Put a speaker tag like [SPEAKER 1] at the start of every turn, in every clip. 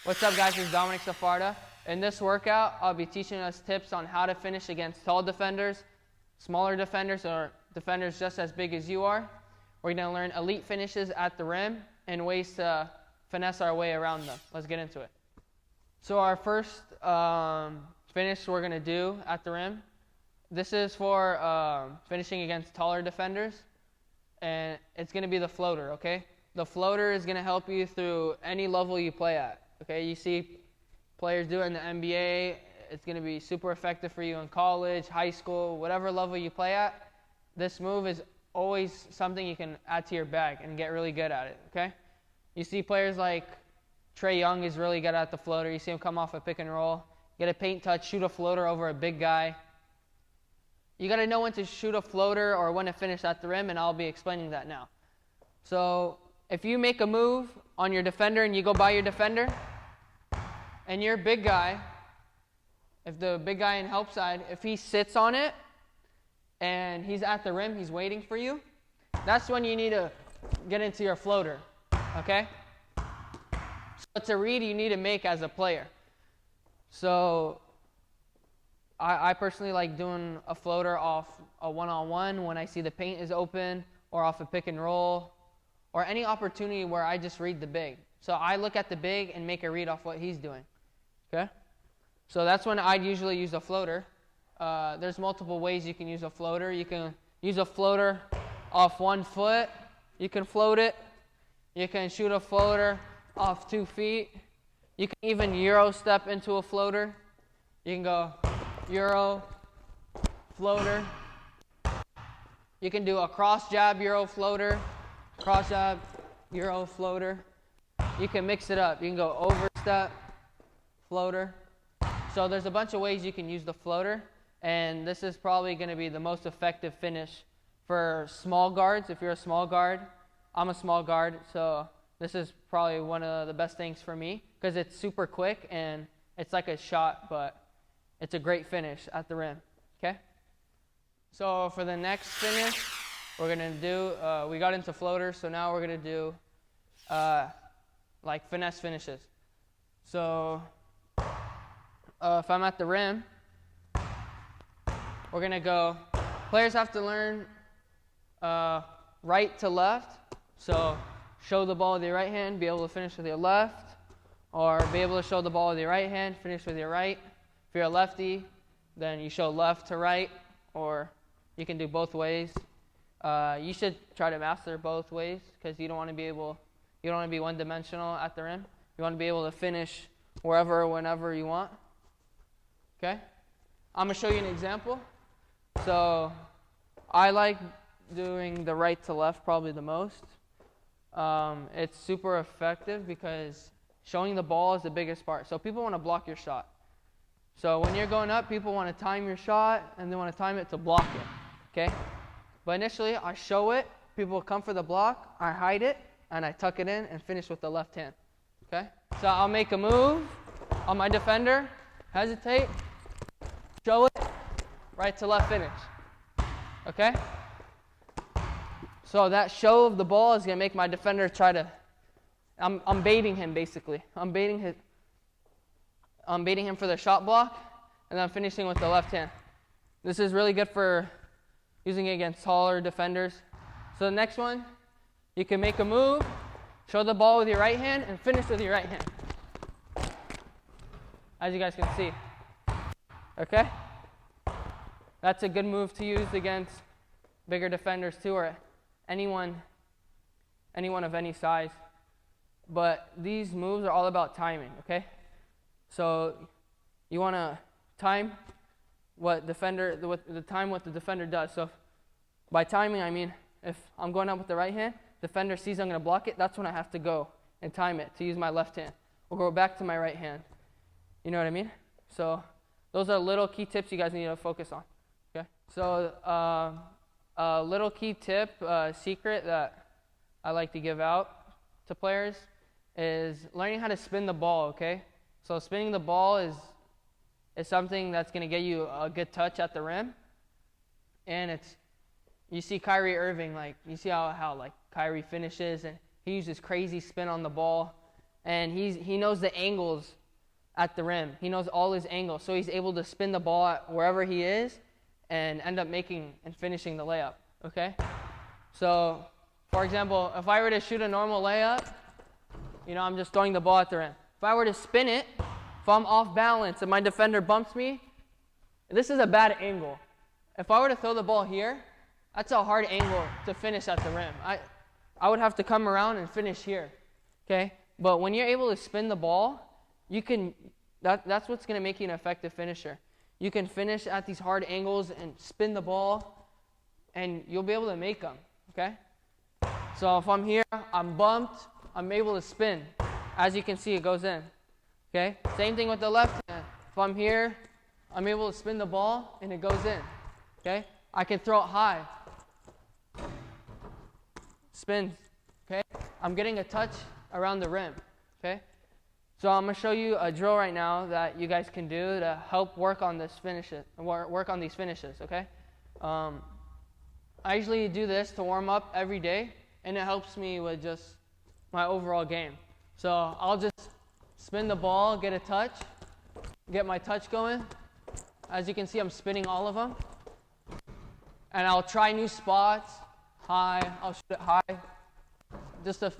[SPEAKER 1] What's up, guys? It's Domanic.Safarta. In this workout, I'll be teaching us tips on how to finish against tall defenders, smaller defenders, or defenders just as big as you are. We're going to learn elite finishes at the rim and ways to finesse our way around them. Let's get into it. So our first finish we're going to do at the rim, this is for finishing against taller defenders, and it's going to be the floater, okay? The floater is going to help you through any level you play at, okay? You see players do it in the NBA. It's going to be super effective for you in college, high school, whatever level you play at. This move is always something you can add to your bag and get really good at it, okay? You see players like Trae Young is really good at the floater. You see him come off a pick and roll, get a paint touch, shoot a floater over a big guy. You got to know when to shoot a floater or when to finish at the rim, and I'll be explaining that now. So if you make a move on your defender and you go by your defender, and your big guy, if the big guy in help side, if he sits on it and he's at the rim, he's waiting for you, that's when you need to get into your floater, okay? So it's a read you need to make as a player. So I personally like doing a floater off a one-on-one when I see the paint is open, or off a pick and roll, or any opportunity where I just read the big. So I look at the big and make a read off what he's doing, okay? So that's when I'd usually use a floater. There's multiple ways you can use a floater. You can use a floater off 1 foot. You can float it. You can shoot a floater off 2 feet. You can even Euro step into a floater. You can go Euro, floater. You can do a cross jab Euro floater, cross jab Euro floater. You can mix it up. You can go overstep, floater. So there's a bunch of ways you can use the floater, and this is probably going to be the most effective finish for small guards. If you're a small guard, I'm a small guard, so this is probably one of the best things for me because it's super quick and it's like a shot, but it's a great finish at the rim, okay? So for the next finish, we're going to do, we got into floaters, so now we're going to do like finesse finishes. So if I'm at the rim, we're going to go, players have to learn right to left. So show the ball with your right hand, be able to finish with your left, or be able to show the ball with your right hand, finish with your right. If you're a lefty, then you show left to right, or you can do both ways. You should try to master both ways because you don't want to be one-dimensional at the rim. You want to be able to finish wherever, whenever you want. Okay? I'm going to show you an example. So I like doing the right to left probably the most. It's super effective because showing the ball is the biggest part. So people want to block your shot. So when you're going up, people want to time your shot, and they want to time it to block it. Okay? But initially, I show it. People come for the block. I hide it, and I tuck it in and finish with the left hand. Okay? So I'll make a move on my defender, hesitate, show it, right to left finish. Okay? So that show of the ball is going to make my defender try to, I'm baiting him basically. I'm baiting him for the shot block, and then I'm finishing with the left hand. This is really good for using it against taller defenders. So the next one, you can make a move, show the ball with your right hand, and finish with your right hand. As you guys can see. Okay? That's a good move to use against bigger defenders too, or anyone of any size. But these moves are all about timing, okay? So you want to time what the defender does. So by timing, I mean if I'm going up with the right hand, defender sees I'm going to block it, that's when I have to go and time it to use my left hand. Or go back to my right hand. You know what I mean? So those are little key tips you guys need to focus on. Okay? So a little key tip, secret that I like to give out to players is learning how to spin the ball, okay? So spinning the ball is something that's going to get you a good touch at the rim. And you see Kyrie Irving, like, you see how like Kyrie finishes, and he uses crazy spin on the ball. and he knows the angles at the rim. He knows all his angles, so he's able to spin the ball at wherever he is and end up making and finishing the layup, okay? So, for example, if I were to shoot a normal layup, I'm just throwing the ball at the rim. If I were to spin it, if I'm off balance and my defender bumps me, this is a bad angle. If I were to throw the ball here, that's a hard angle to finish at the rim. I would have to come around and finish here, okay? But when you're able to spin the ball, that's what's going to make you an effective finisher. You can finish at these hard angles and spin the ball, and you'll be able to make them, okay? So if I'm here, I'm bumped, I'm able to spin. As you can see, it goes in, okay? Same thing with the left hand. If I'm here, I'm able to spin the ball, and it goes in, okay? I can throw it high. Spins, okay? I'm getting a touch around the rim, okay? So I'm going to show you a drill right now that you guys can do to help work on these finishes, okay? I usually do this to warm up every day, and it helps me with just my overall game. So I'll just spin the ball, get a touch, get my touch going. As you can see, I'm spinning all of them. And I'll try new spots, high, I'll shoot it high, just to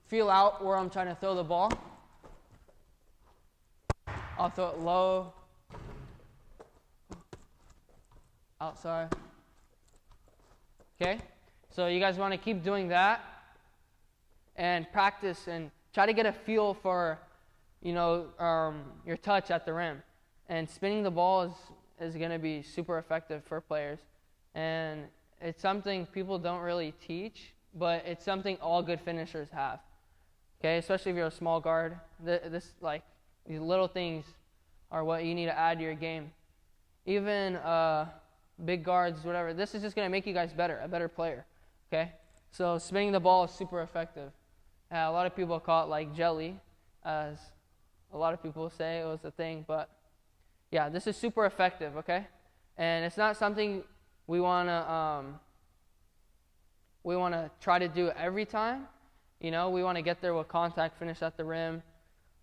[SPEAKER 1] feel out where I'm trying to throw the ball. I'll throw it low, outside. Okay? So you guys want to keep doing that and practice and try to get a feel for, your touch at the rim. And spinning the ball is going to be super effective for players. And it's something people don't really teach, but it's something all good finishers have. Okay? Especially if you're a small guard. These little things are what you need to add to your game. Even big guards, whatever. This is just going to make you guys better, a better player. Okay? So spinning the ball is super effective. A lot of people call it like jelly, as a lot of people say it was a thing. But yeah, this is super effective, okay? And it's not something we want to try to do every time. We want to get there with contact, finish at the rim.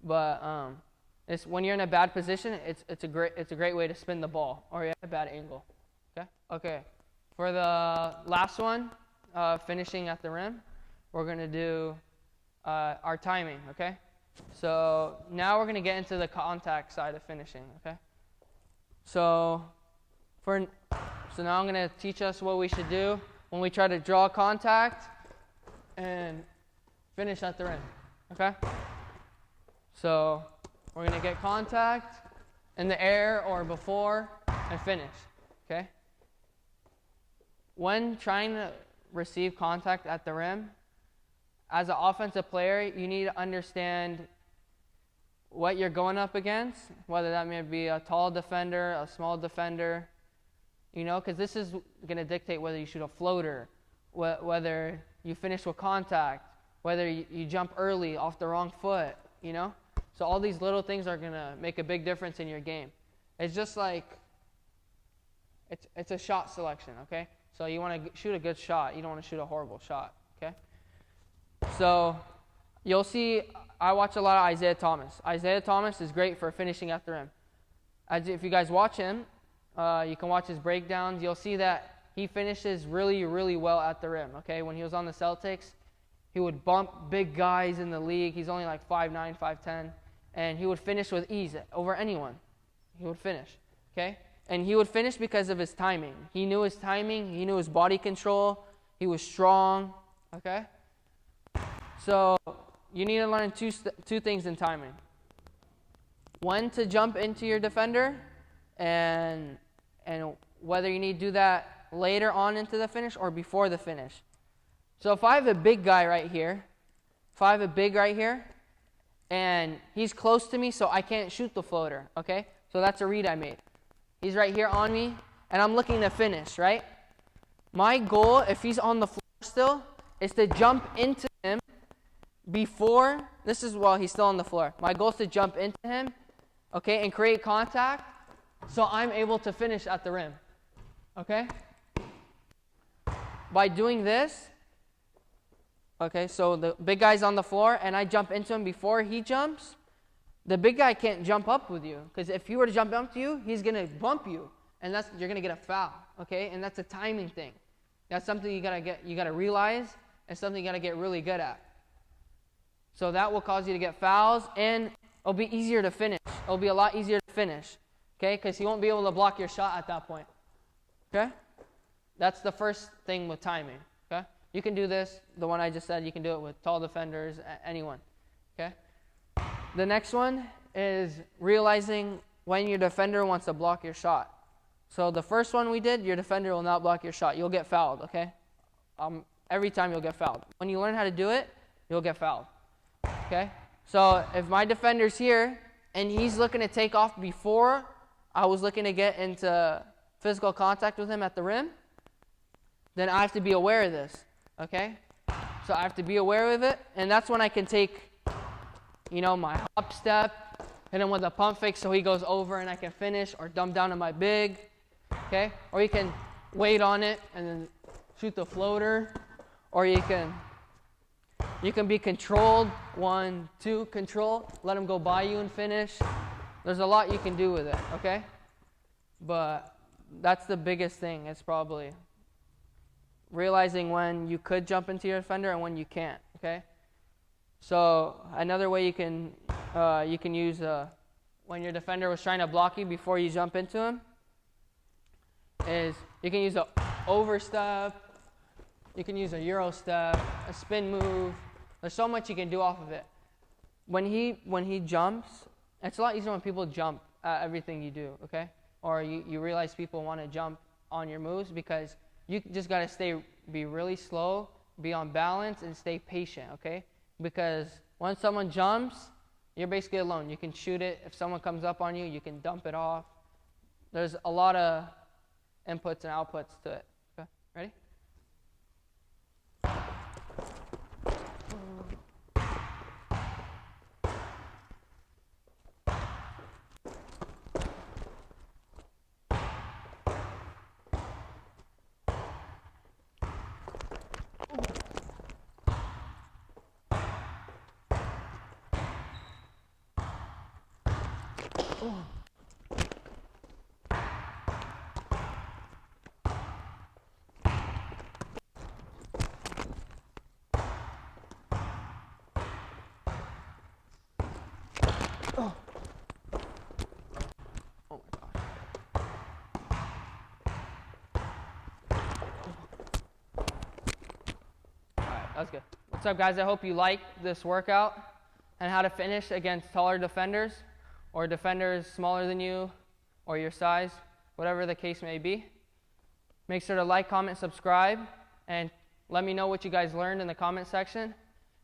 [SPEAKER 1] But it's when you're in a bad position, it's a great way to spin the ball, or you're at a bad angle. Okay. For the last one, finishing at the rim, we're gonna do our timing. Okay. So now we're gonna get into the contact side of finishing. Okay. So now I'm gonna teach us what we should do when we try to draw contact and finish at the rim. Okay. So we're going to get contact in the air or before and finish, okay? When trying to receive contact at the rim, as an offensive player, you need to understand what you're going up against, whether that may be a tall defender, a small defender, because this is going to dictate whether you shoot a floater, whether you finish with contact, whether you jump early off the wrong foot, So all these little things are going to make a big difference in your game. It's just like, it's a shot selection, okay? So you want to shoot a good shot. You don't want to shoot a horrible shot, okay? So you'll see, I watch a lot of Isaiah Thomas. Isaiah Thomas is great for finishing at the rim. If you guys watch him, you can watch his breakdowns. You'll see that he finishes really, really well at the rim, okay? When he was on the Celtics, he would bump big guys in the league. He's only like 5'9", 5'10", and he would finish with ease over anyone. He would finish, okay? And he would finish because of his timing. He knew his timing. He knew his body control. He was strong, okay? So you need to learn two things in timing. When to jump into your defender, and whether you need to do that later on into the finish or before the finish. So if I have a big guy right here, and he's close to me, so I can't shoot the floater, okay? So that's a read I made. He's right here on me, and I'm looking to finish, right? My goal, if he's on the floor still, is to jump into him before, this is while he's still on the floor. My goal is to jump into him, okay, and create contact so I'm able to finish at the rim, okay? By doing this, Okay, so the big guy's on the floor, and I jump into him before he jumps. The big guy can't jump up with you, because if he were to jump up to you, he's gonna bump you, and you're gonna get a foul. Okay, and that's a timing thing. That's something you gotta realize, and something you gotta get really good at. So that will cause you to get fouls, and it'll be easier to finish. It'll be a lot easier to finish. Okay, because he won't be able to block your shot at that point. Okay, that's the first thing with timing. Okay, you can do this, the one I just said. You can do it with tall defenders, anyone. Okay. The next one is realizing when your defender wants to block your shot. So the first one we did, your defender will not block your shot. You'll get fouled, okay? Every time you'll get fouled. When you learn how to do it, you'll get fouled, okay? So if my defender's here and he's looking to take off before I was looking to get into physical contact with him at the rim, then I have to be aware of this, okay? So I have to be aware of it, and that's when I can take, my hop step, hit him with a pump fake so he goes over and I can finish, or dump down to my big, okay? Or you can wait on it and then shoot the floater, or you can be controlled, 1, 2, control, let him go by you and finish. There's a lot you can do with it, okay? But that's the biggest thing. It's probably realizing when you could jump into your defender and when you can't, okay? So another way you can use when your defender was trying to block you before you jump into him is you can use an overstep, you can use a Euro step, a spin move. There's so much you can do off of it. When he jumps, it's a lot easier when people jump at everything you do, okay? Or you realize people want to jump on your moves, because you just got to be really slow, be on balance, and stay patient, okay? Because once someone jumps, you're basically alone. You can shoot it. If someone comes up on you, you can dump it off. There's a lot of inputs and outputs to it. Okay, ready? Oh. Oh my gosh. Alright, that's good. What's up, guys? I hope you liked this workout and how to finish against taller defenders or defenders smaller than you or your size, whatever the case may be. Make sure to like, comment, subscribe, and let me know what you guys learned in the comment section.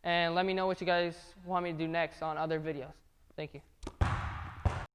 [SPEAKER 1] And let me know what you guys want me to do next on other videos. Thank you.